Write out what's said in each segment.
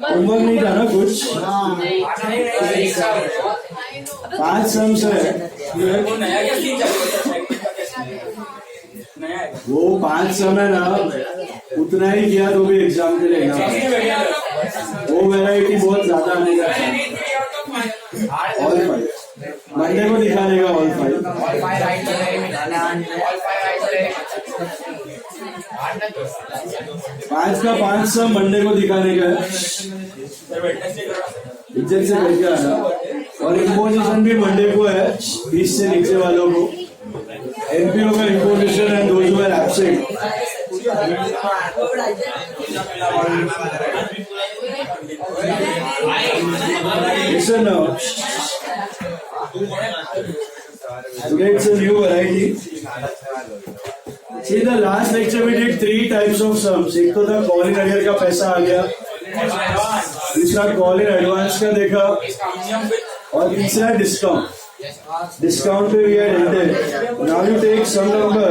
Homework नहीं था ना कुछ? 5 सम्स है, वो 5 सम है ना, उतना ही किया तो भी एग्जाम के लिए वो वैरायटी बहुत ज्यादा आने का। ऑल 5 मंडे को दिखा देगा। ऑल 5 5 का 5 सम मंडे को दिखाने का है। इज्जत से करके आना। और इम्पोजिशन भी मंडे को है 20 से नीचे वालों को। एनपीओ का इम्पोजिशन है, those who are absent. Listen now. Today it's a new variety. See, the last lecture we did 3 types of sums. एक तो था कॉल इन अरियर का पैसा आ गया, दूसरा कॉल इन एडवांस का देखा, और तीसरा डिस्काउंट। डिस्काउंट पे we had ended. Now you take sum number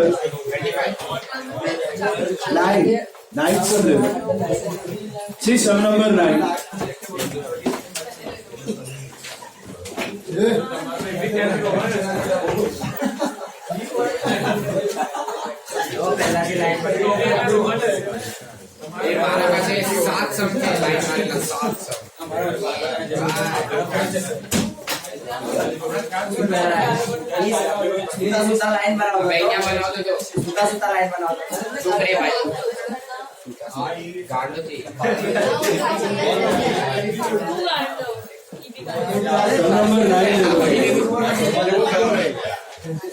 9. 9 sum level. See sum number 9. सात सम के लाइन मारेगा, 7 सम। सूता लाइन बनाओ, बैठा बनाओ तो सूता लाइन बनाओ। दूसरे भाई गाड़ लो थी। नंबर 9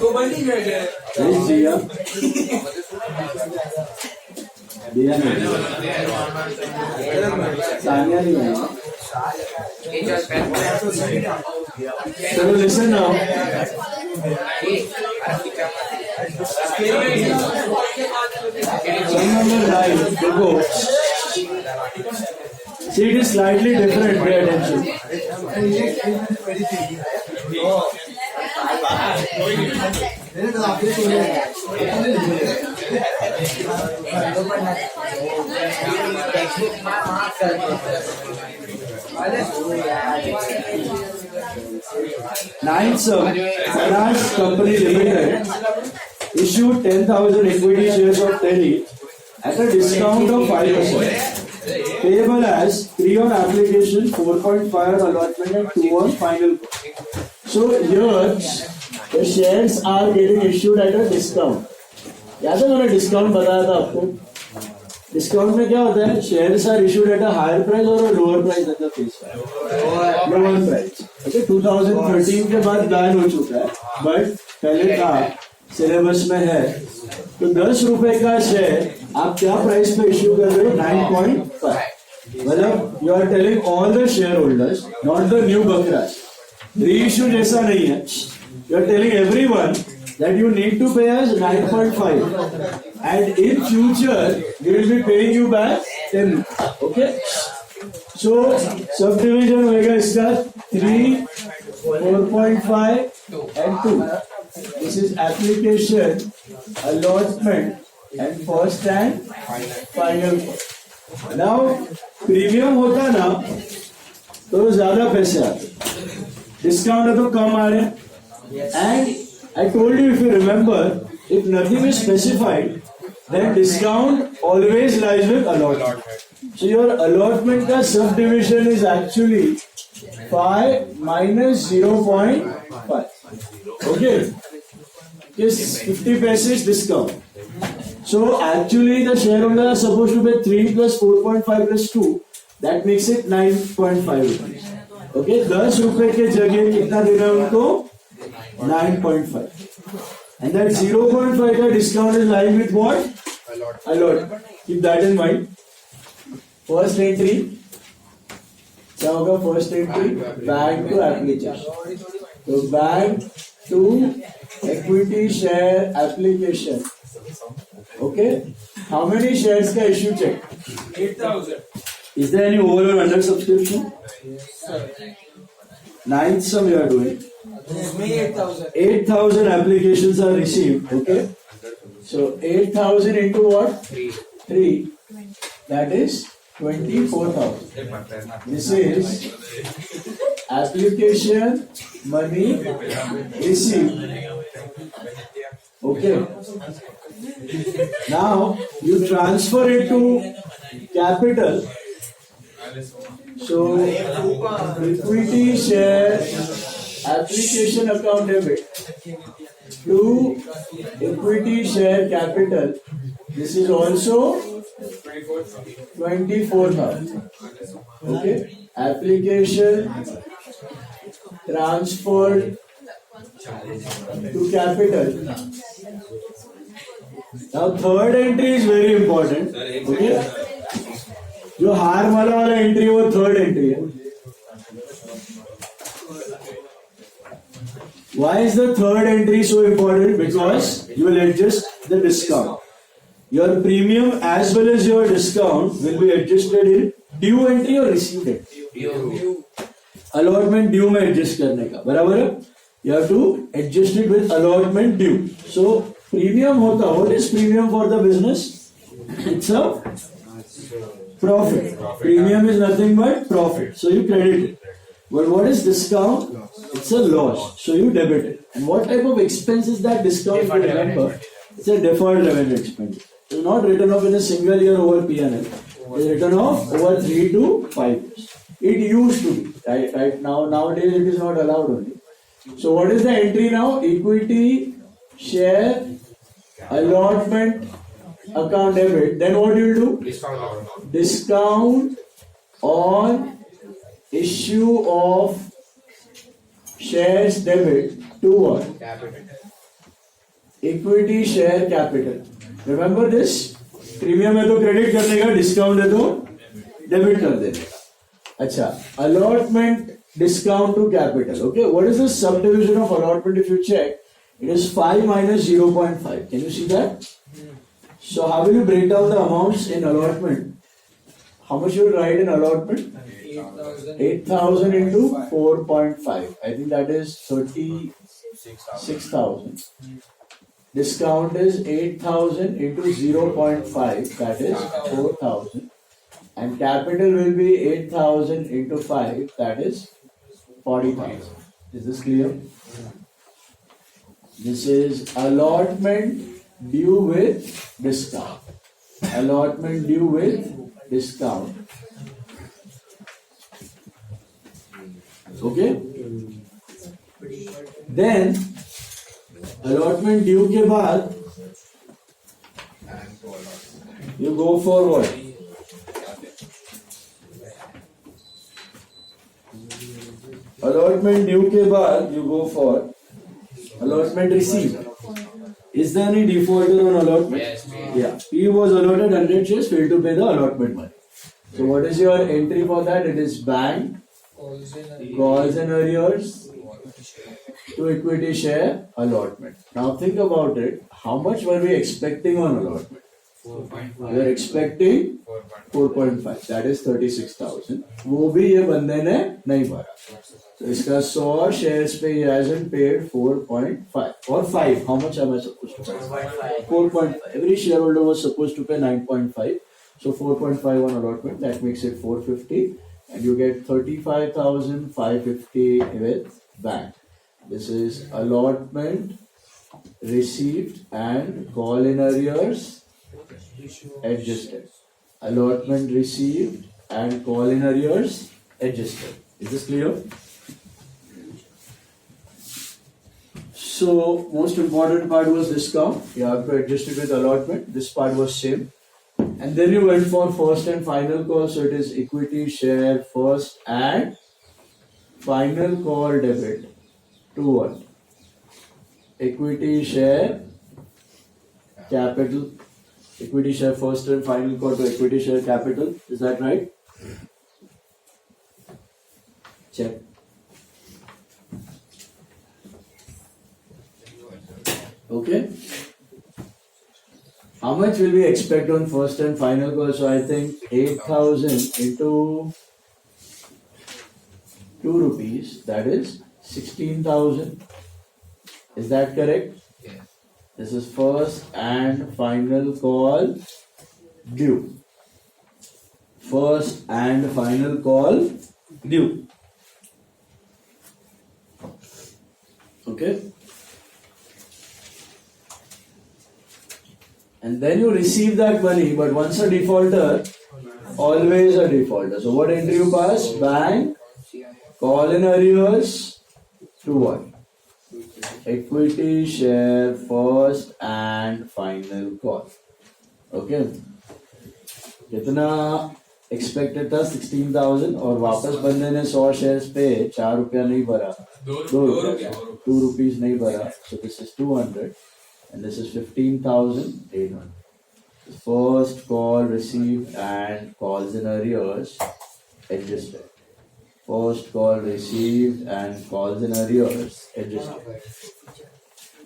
तो बंदी में गए दिया दिया नहीं, सानिया नहीं है। चलो लिसन नाउ। सम नंबर 9 देखो, see it is slightly different. Pay attention. Ninth sum, Finance Company Limited issued 10,000 equity shares of 10 each at a discount of 5%. Payable as 3 on application, 4.5 on allotment, and 2 on final. So here the shares are getting issued at a discount. याद है मैंने discount बताया था आपको? Discount में क्या होता है? Shares are issued at a higher price और lower price at the face value. Lower price okay 2013 के बाद बैन हो चुका है, बट पहले था सिलेबस में है। तो 10 रुपए का शेयर आप क्या प्राइस पे इश्यू कर रहे हो? 9.5। मतलब you are telling all the shareholders, not the new बकरास। री इश्यू जैसा नहीं है। You are telling everyone that you need to pay us 9.5 and in future we will be paying you back 10. Okay, so subdivision होगा इसका 3, 4.5 and 2. This is application, allotment and first and final. Now premium होता ना तो ज्यादा पैसे आते, discount है तो कम आ रहे। And I told you, if you remember, if nothing is specified, then discount always lies with allotment. So your allotment ka subdivision is actually 5 minus 0.5. Okay? Yes, 50 paise discount. So actually the shareholder is supposed to pay 3 plus 4.5 plus 2. That makes it 9.5 rupees. Okay? 10 रुपए के जगह कितना देना उनको? 9.5. And that 0.5 का discount is lying with what? Allotment. Keep that in mind. First entry क्या होगा first entry? Bank to application. तो bank to equity share application. Okay. How many shares का issue check? 8,000. Is there any over or under subscription? Ninth sum you are doing. 8,000. 8,000 applications are received. Okay. So 8,000 into what? 3. That is 24,000. This is application money received. Okay. Now you transfer it to capital. So equity share application account debit to equity share capital. This is also 24,000. Okay. Application transferred to capital. Now third entry is very important. Okay. जो हार मारा वाला entry वो third entry है. Why is the third entry so important? Because you will adjust the discount. Your premium as well as your discount will be adjusted in due entry or received entry. Allotment due में adjust करने का बराबर है. You have to adjust it with allotment due. So premium होता, what is premium for the business? It's a profit. Premium is nothing but profit. So you credit it. But what is discount? It's a loss. So you debit it. And what type of expense is that discount? If you remember, it's a deferred revenue expense. It's not written off in a single year over P&L. It's written off over 3 to 5 years. It used to be. Right now, nowadays it is not allowed only. So what is the entry now? Equity share allotment account debit. Then what you will do? Discount on issue of shares debit to what? Equity share capital. Remember this? Premium है तो credit करने का, discount है तो debit कर देने का. अच्छा, allotment discount to capital. Okay, what is the subdivision of allotment? If you check, it is 5 minus 0.5. Can you see that? So how will you break down the amounts in allotment? How much you will write in allotment? 8,000 into 4.5. I think that is 36,000. Discount is 8,000 into 0.5. That is 4,000. And capital will be 8,000 into 5. That is 40,000. Is this clear? This is allotment due with discount. Allotment due with discount. Okay? Then allotment due के बाद you go for what? Allotment due के बाद you go for allotment received. Is there any defaulter on allotment? Yes. Yeah. P was allotted 100 shares, failed to pay the allotment money. So what is your entry for that? It is bank, calls and arrears to equity share allotment. Now think about it. How much were we expecting on allotment? 4.5. We are expecting 4.5. That is 36,000. वो भी ये बंदे ने नहीं भरा. So इसका 100 shares पे he hasn't paid 4.5 or 5. How much am I supposed to pay? 4.5. Every shareholder was supposed to pay 9.5. So 4.5 on allotment. That makes it 450. And you get 35,550 with bank. This is allotment received and call in arrears adjusted. Allotment received and call in arrears adjusted. Is this clear? So most important part was discount. You have to adjust it with allotment. This part was same. And then you went for first and final call. So it is equity share first and final call debit to what? Equity share capital. Equity share first and final call to equity share capital. Is that right? check. Okay. How much will we expect on first and final call? So I think 8,000 into 2 rupees, that is 16,000. Is that correct? Yes. This is first and final call due. First and final call due. Okay. And then you receive that money, but once a defaulter, always a defaulter. So what entry you pass? Bank, call in arrears, to what? Equity share, first and final call. Okay. कितना expected था 16,000 और वापस बंदे ने 100 shares पे 4 रुपया नहीं भरा, 2 रुपया, 2 rupees नहीं भरा. So this is 200 and this is 15,800. First call received and calls in arrears adjusted. First call received and calls in arrears adjusted.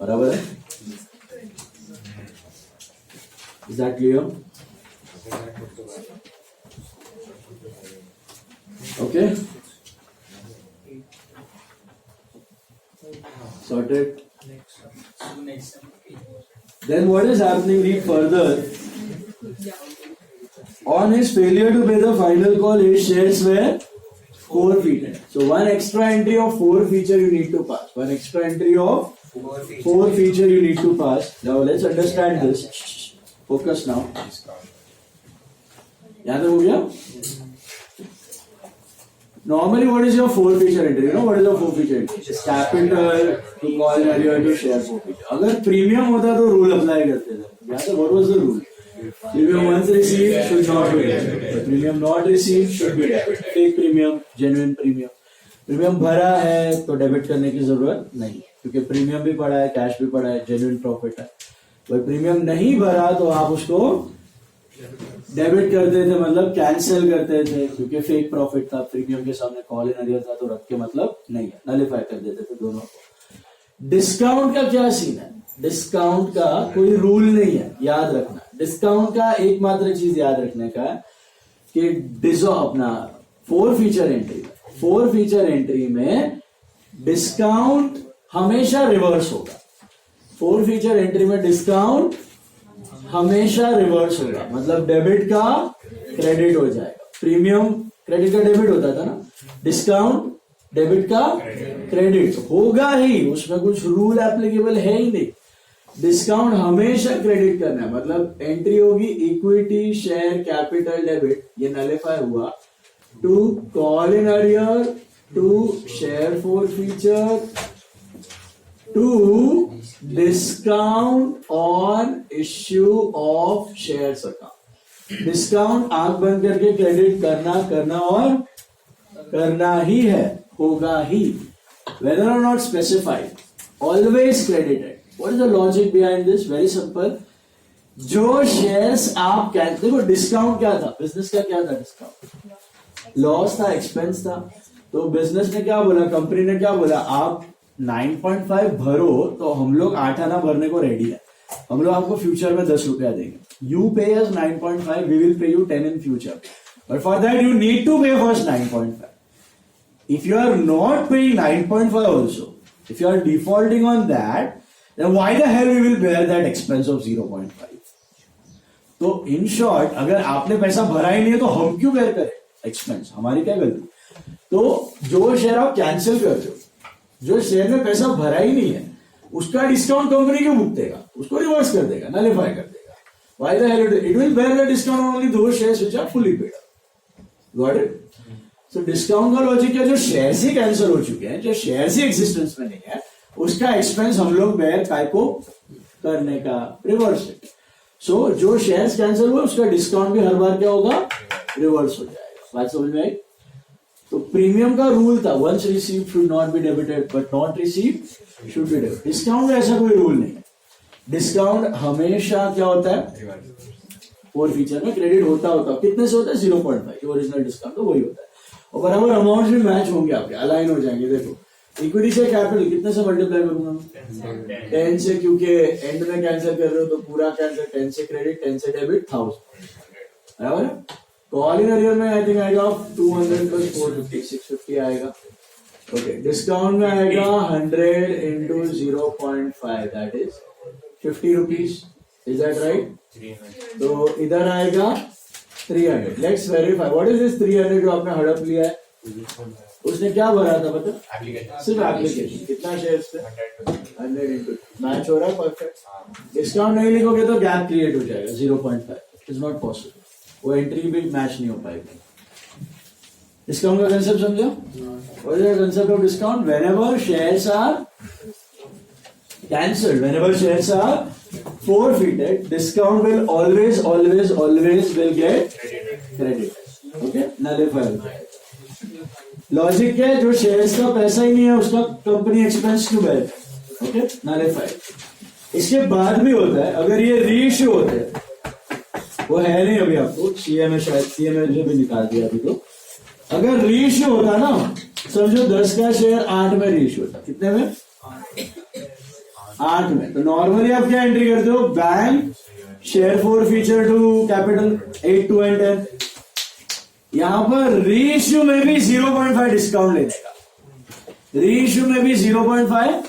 बराबर है? Is that clear? Okay. Sorted. Then what is happening? Read further. On his failure to pay the final call, his shares were forfeited. So one extra entry of forfeiture you need to pass. One extra entry of forfeiture you need to pass. Now let's understand this. Focus now. याद हो गया? Normally, what is your forfeiture entry? You know what is your forfeiture entry? Capital to call in arrear to share forfeiture. अगर premium होता तो rule apply करते थे. याद है? What was the rule? Premium once received should not be debited. Premium not received should be debited. Fake premium, genuine premium. Premium भरा है तो डेबिट करने की जरूरत नहीं, क्योंकि प्रीमियम भी पड़ा है, कैश भी पड़ा है, जेन्युइन प्रॉफिट है. वही प्रीमियम नहीं भरा तो आप उसको डेबिट करते थे, मतलब कैंसिल करते थे, क्योंकि फेक प्रॉफिट था. प्रीमियम के सामने कॉल इन अरियर था तो रख के मतलब नहीं है, नलिफाई कर देते थे दोनों को. डिस्काउंट का क्या सीन है? डिस्काउंट का कोई रूल नहीं है, याद रखना. डिस्काउंट का एकमात्र चीज याद रखने का है कि अपना फोर फीचर एंट्री में डिस्काउंट हमेशा रिवर्स होगा. फोर फीचर एंट्री में डिस्काउंट हमेशा रिवर्स होगा, मतलब डेबिट का क्रेडिट हो जाएगा. प्रीमियम क्रेडिट का डेबिट होता था ना, डिस्काउंट डेबिट का क्रेडिट होगा ही, उसमें कुछ रूल एप्लीकेबल है ही नहीं. डिस्काउंट हमेशा क्रेडिट करना है, मतलब एंट्री होगी इक्विटी शेयर कैपिटल डेबिट, ये नलिफाई हुआ, to call in arrear, to share forfeiture, to discount on issue of shares account. Discount आंख बंद करके क्रेडिट करना और करना ही है, होगा ही, whether or not specified, always credited. What is the logic behind this? Very simple. जो शेयर्स आप देखो, डिस्काउंट क्या था, बिजनेस का क्या था? डिस्काउंट लॉस था, एक्सपेंस था. तो बिजनेस ने क्या बोला, कंपनी ने क्या बोला, आप 9.5 भरो तो हम लोग 8 आना भरने को रेडी है, हम लोग आपको फ्यूचर में 10 रुपया देंगे. You pay us 9.5, we will pay you 10 in future, but for that you need to pay first 9.5. If you are not paying 9.5 also, if you are defaulting on that, then why the hell we will bear that expense of 0.5? तो in short, अगर आपने पैसा भरा ही नहीं है तो हम क्यों बेयर करें एक्सपेंस? हमारी क्या गलती? तो जो शेयर आप कैंसिल करते हो, जो शेयर में पैसा भरा ही नहीं है, उसका डिस्काउंट कंपनी क्यों भुगतेगा? उसको रिवर्स कर देगा, नलिफाई कर देगा. Why the hell it will bear the discount on only those shares which are fully paid up. Got it? तो डिस्काउंट का लॉजिक है, जो शेयर्स ही कैंसिल हो चुके हैं, जो शेयर्स ही एग्जिस्टेंस में नहीं है, उसका एक्सपेंस हम लोग बेयर काय को करने का, रिवर्स. सो जो शेयर्स कैंसिल हुए उसका डिस्काउंट भी हर बार क्या होगा, रिवर्स हो जाएगा. बात समझ में आई? तो प्रीमियम का रूल था, once received should not be debited, but not received should be debited. Discount में ऐसा कोई रूल नहीं है. डिस्काउंट हमेशा क्या होता है, फोर फीचर में क्रेडिट होता कितने से होता है, 0.5. ओरिजिनल डिस्काउंट तो वही होता है. और बराबर अमाउंट भी मैच होंगे आपके, अलाइन हो जाएंगे। देखो इक्विटी से कैपिटल कितने से मल्टीप्लाई करूंगा मैं? 10 से, क्योंकि एंड में कैंसिल कर रहे हो तो पूरा कैंसिल, 10 से क्रेडिट 10 से डेबिट 1000 बराबर। कॉल इन अरियर में आई थिंक आएगा 200 प्लस 450 650 आएगा। ओके डिस्काउंट में आएगा 100 into 0.5 that is 50 rupees, is that right? तो इधर आएगा 300। Let's verify what is this 300 जो आपने हड़प लिया है। उसने क्या भरा था पता? सिर्फ एप्लीकेशन। कितना शेयर्स पे? 100 into मैच हो रहा है परफेक्ट। डिस्काउंट नहीं लिखोगे तो गैप क्रिएट हो जाएगा 0.5, इट इज नॉट पॉसिबल, वो एंट्री भी मैच नहीं हो पाएगी। डिस्काउंट का कंसेप्ट समझो? What is the concept of discount? Whenever shares are cancelled, whenever shares are forfeited, discount will always will get credited. Okay, nullified. Logic क्या है? जो शेयर्स का पैसा ही नहीं है उसका कंपनी एक्सपेंस क्यों बैठ? Okay nullified. इसके बाद भी होता है अगर ये रीइश्यू होते हैं, वो है नहीं अभी आपको, सीएमए शायद सीएमए भी निकाल दिया अभी। तो अगर रीइश्यू होता ना, समझो 10 का शेयर 8 में रीइश्यू होता, कितने में? 8 में। तो नॉर्मली आप क्या एंट्री करते हो? Bank share forfeiture to capital 8 2 and 10। यहां पर रीइश्यू में भी 0.5 डिस्काउंट लेने का, रीइश्यू में भी 0.5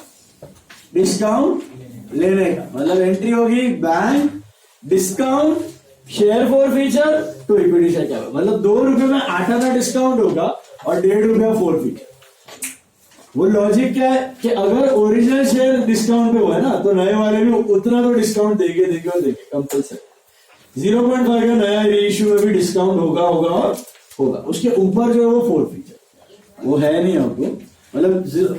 डिस्काउंट लेने का, मतलब एंट्री होगी bank discount share forfeiture to equity share capital, मतलब 2 रुपए में 8 आना डिस्काउंट होगा और 1.5 रुपया फॉर फीचर। वो लॉजिक क्या है कि अगर ओरिजिनल शेयर डिस्काउंट पे हुआ है ना, तो नए वाले भी उतना तो डिस्काउंट देंगे कंपल्सरी। 0.5 का नया रीइश्यू में भी डिस्काउंट होगा। उसके ऊपर जो है वो फोर फीचर, वो है नहीं आपको, मतलब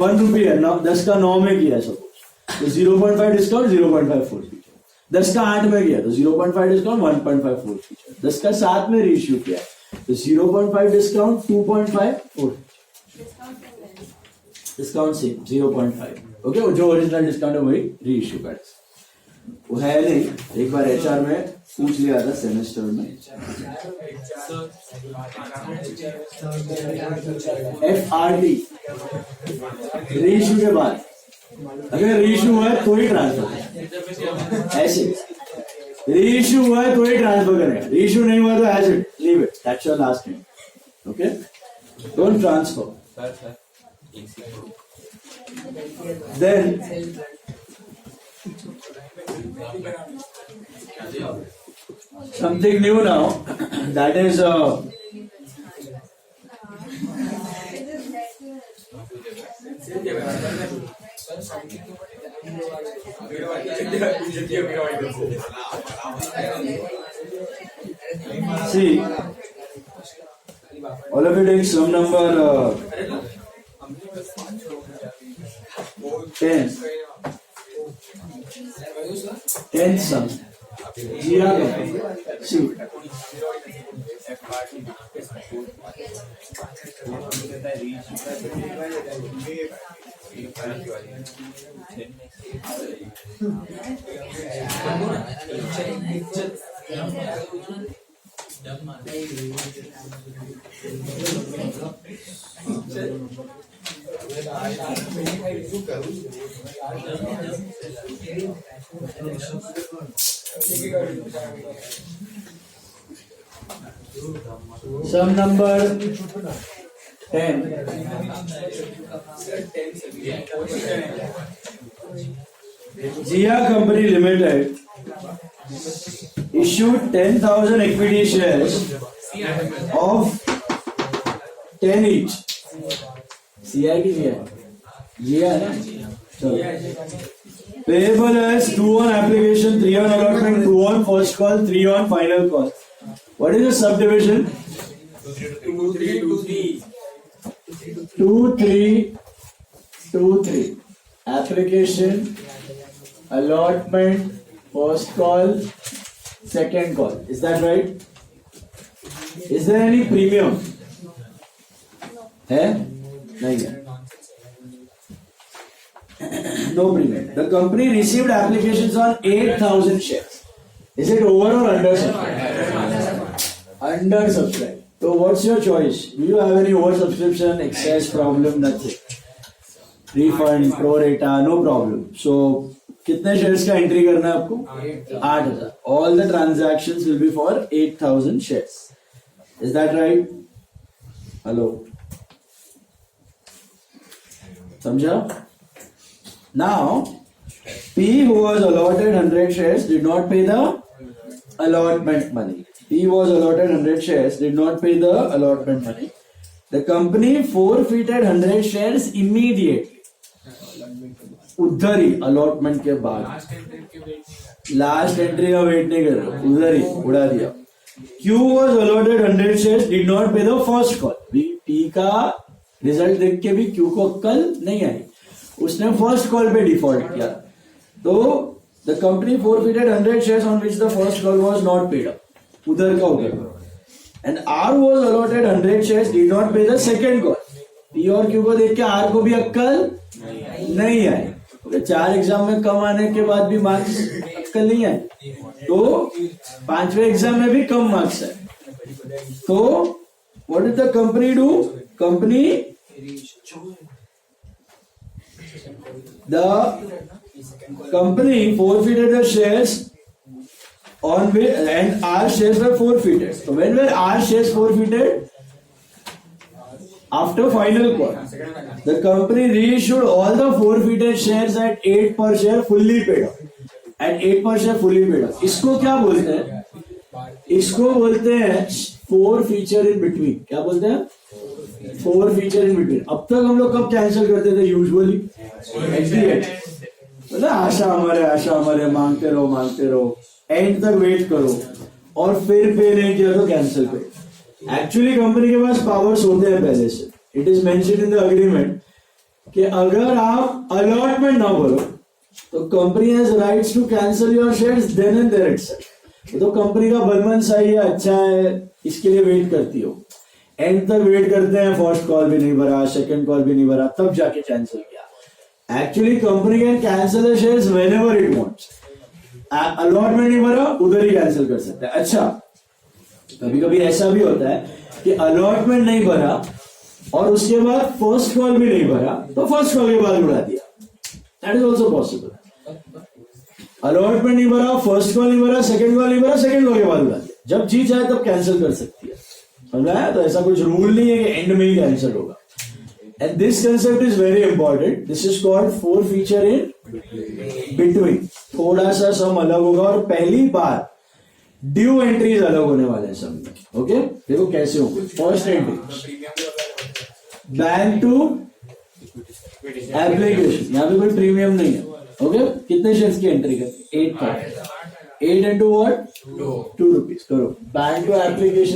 1 रुपये है, 10 का 9 में किया सपोज, तो 0.5 डिस्काउंट 0.5 फोर फीचर। 10 का 8 में किया तो 0.5 डिस्काउंट 1.5 फोर फीचर। 10 का 7 में रीइश्यू किया तो 0.5 डिस्काउंट 2.5 फोर फीचर। डिस्काउंट से 0.5। ओके, जो ओरिजिनल डिस्काउंट है वही रीइश्यू का, वो है नहीं। एक बार एचआर में पूछ लिया था सेमेस्टर में, FRT रीइश्यू के बाद अगर रीइश्यू हुआ है तो ही ट्रांसफर, ऐसे रीइश्यू हुआ है तो ही ट्रांसफर करेगा, रीइश्यू नहीं हुआ तो as it leave it, that's your last time. Okay, don't transfer. Then something new now, that is see, all of you take sum number 10 sum. See. Sum number 10. Jia Company Limited issued 10,000 equity shares of 10 each. CI की Jia है ना? चलो। Payable as 2 on application, 3 on allotment, 2 on first call, 3 on final call. What is the subdivision? 2 3 application, allotment, first call, second call. Is that right? Is there any premium? है? नहीं है. No premium. The company received applications on 8,000 shares. Is it over or under subscribed? Under subscribed. So what's your choice? Do you have any over subscription, excess problem? Nothing. Refund, pro rata, no problem. So कितने shares का entry करना है आपको? 8,000. All the transactions will be for 8,000 shares. Is that right? Hello. समझा? Now, P who was allotted 100 shares did not pay the allotment money. P was allotted 100 shares, did not pay the allotment money. The company forfeited 100 shares immediately. उधर ही allotment के बाद last entry का wait नहीं कर रहे, उधर ही उड़ा दिया. Q was allotted 100 shares, did not pay the first call. P का रिजल्ट देख के भी Q को अक्कल नहीं आई, उसने फर्स्ट कॉल पे डिफॉल्ट किया. तो the company forfeited 100 shares on which the first call was not paid up. उधर का उधर. And R was allotted 100 shares, did not pay the second call. P और Q को देख के R को भी अक्कल नहीं आई. तो 4 एग्जाम में कम आने के बाद भी मार्क्स अक्कल नहीं आए, तो 5वें एग्जाम में भी कम मार्क्स आए. तो what did the company do? The company forfeited the shares on which and R shares were forfeited. So when were R shares forfeited? After final call, the company reissued all the forfeited shares at 8 per share fully paid up. At 8 per share fully paid up. इसको क्या बोलते हैं? इसको बोलते हैं 4 feature in between. क्या बोलते हैं? 4 feature in between. अब तक हम लोग कब कैंसिल करते थे यूजुअली? At the end. मतलब आशा हमारे मांगते रहो एंड तक वेट करो और फिर पे नहीं किया तो कैंसिल करो. एक्चुअली कंपनी के पास पावर्स होते हैं पहले से. It is mentioned in the agreement कि अगर आप अलॉटमेंट ना भरो तो company has rights to cancel your shares then and there itself. तो कंपनी का बलमन सही है, अच्छा है, इसके लिए वेट करती हो. एंड तक वेट करते हैं, फर्स्ट कॉल भी नहीं भरा, सेकंड कॉल भी नहीं भरा, तब जाके कैंसिल किया. Actually company can cancel the shares whenever it wants. Allotment नहीं भरा, उधर ही कैंसिल कर सकते हैं. अच्छा, कभी कभी ऐसा भी होता है कि अलॉटमेंट नहीं भरा और उसके बाद फर्स्ट कॉल भी नहीं भरा, तो फर्स्ट कॉल के बाद उड़ा दिया. That is also possible. Allotment नहीं भरा, फर्स्ट कॉल नहीं भरा, सेकंड कॉल नहीं भरा, सेकंड कॉल के बाद उड़ा दिया. जब जी चाहे तब कैंसिल कर सकती है. समझ आया? तो ऐसा कुछ रूल नहीं है कि एंड में ही कैंसिल होगा. And this concept is very important. This is called 4 feature in between. थोड़ा सा सम अलग होगा और पहली बार ड्यू एंट्रीज अलग होने वाले हैं सब. ओके, देखो कैसे होंगे. First entry bank to application. यहाँ पे कोई प्रीमियम नहीं है. ओके, कितने शेयर्स की एंट्री कर? 8 into what? 2 rupees करो. Bank to application